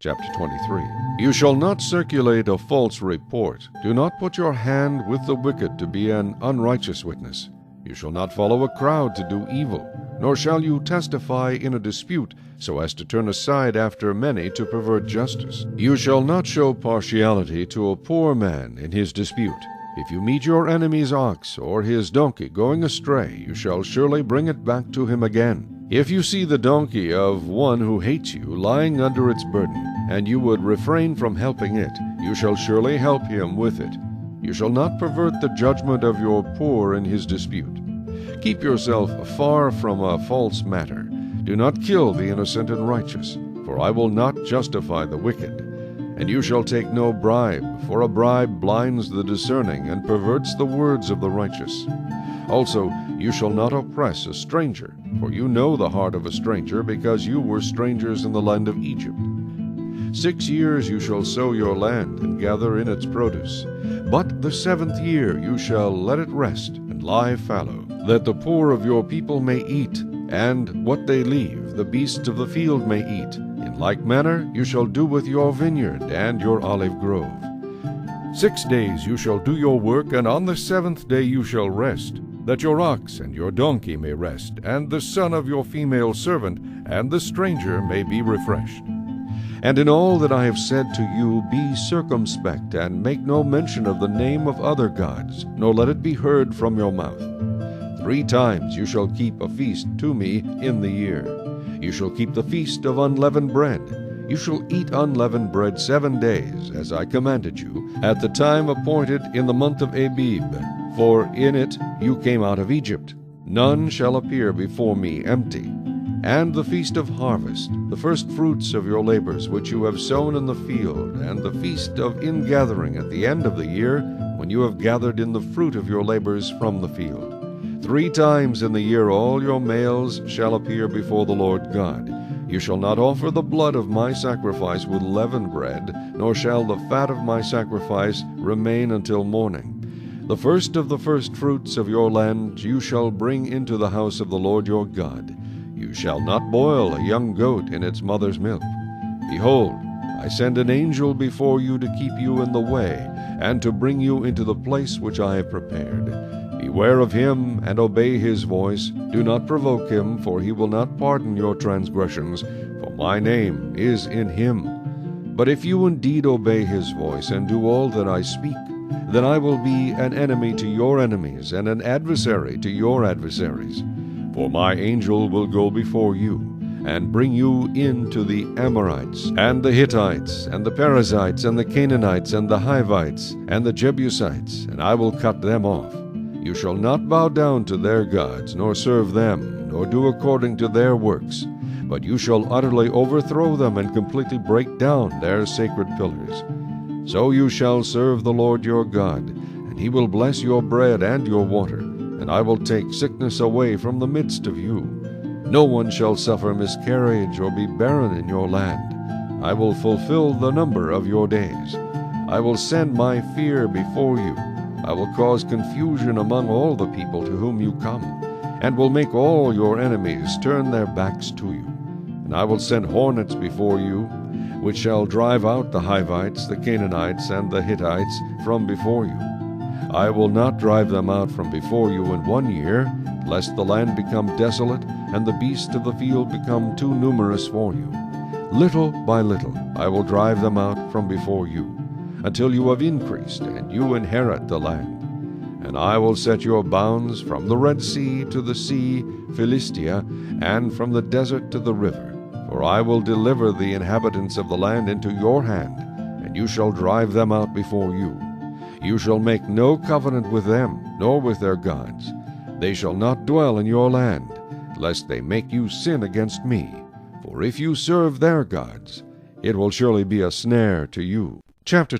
Chapter 23. You shall not circulate a false report. Do not put your hand with the wicked to be an unrighteous witness. You shall not follow a crowd to do evil, nor shall you testify in a dispute, so as to turn aside after many to pervert justice. You shall not show partiality to a poor man in his dispute. If you meet your enemy's ox or his donkey going astray, you shall surely bring it back to him again. If you see the donkey of one who hates you lying under its burden, and you would refrain from helping it, you shall surely help him with it. You shall not pervert the judgment of your poor in his dispute. Keep yourself far from a false matter. Do not kill the innocent and righteous, for I will not justify the wicked. And you shall take no bribe, for a bribe blinds the discerning and perverts the words of the righteous. Also, you shall not oppress a stranger, for you know the heart of a stranger, because you were strangers in the land of Egypt. 6 years you shall sow your land and gather in its produce. But the 7th year you shall let it rest and lie fallow, that the poor of your people may eat, and what they leave the beasts of the field may eat. In like manner you shall do with your vineyard and your olive grove. 6 days you shall do your work, and on the 7th day you shall rest, that your ox and your donkey may rest, and the son of your female servant and the stranger may be refreshed. And in all that I have said to you, be circumspect, and make no mention of the name of other gods, nor let it be heard from your mouth. 3 times you shall keep a feast to me in the year. You shall keep the feast of unleavened bread. You shall eat unleavened bread 7 days, as I commanded you, at the time appointed in the month of Abib, for in it you came out of Egypt. None shall appear before me empty. And the feast of harvest, the first fruits of your labors which you have sown in the field, and the feast of ingathering at the end of the year, when you have gathered in the fruit of your labors from the field. 3 times in the year all your males shall appear before the Lord God. You shall not offer the blood of my sacrifice with leavened bread, nor shall the fat of my sacrifice remain until morning. The first of the first fruits of your land you shall bring into the house of the Lord your God. You shall not boil a young goat in its mother's milk. Behold, I send an angel before you to keep you in the way, and to bring you into the place which I have prepared. Beware of him, and obey his voice. Do not provoke him, for he will not pardon your transgressions, for my name is in him. But if you indeed obey his voice, and do all that I speak, then I will be an enemy to your enemies, and an adversary to your adversaries. For my angel will go before you, and bring you into the Amorites, and the Hittites, and the Perizzites, and the Canaanites, and the Hivites, and the Jebusites, and I will cut them off. You shall not bow down to their gods, nor serve them, nor do according to their works, but you shall utterly overthrow them and completely break down their sacred pillars. So you shall serve the Lord your God, and he will bless your bread and your water, and I will take sickness away from the midst of you. No one shall suffer miscarriage or be barren in your land. I will fulfill the number of your days. I will send my fear before you. I will cause confusion among all the people to whom you come, and will make all your enemies turn their backs to you. And I will send hornets before you, which shall drive out the Hivites, the Canaanites, and the Hittites from before you. I will not drive them out from before you in 1 year, lest the land become desolate, and the beasts of the field become too numerous for you. Little by little I will drive them out from before you, until you have increased, and you inherit the land. And I will set your bounds from the Red Sea to the sea, Philistia, and from the desert to the river. For I will deliver the inhabitants of the land into your hand, and you shall drive them out before you. You shall make no covenant with them, nor with their gods. They shall not dwell in your land, lest they make you sin against me. For if you serve their gods, it will surely be a snare to you. Chapter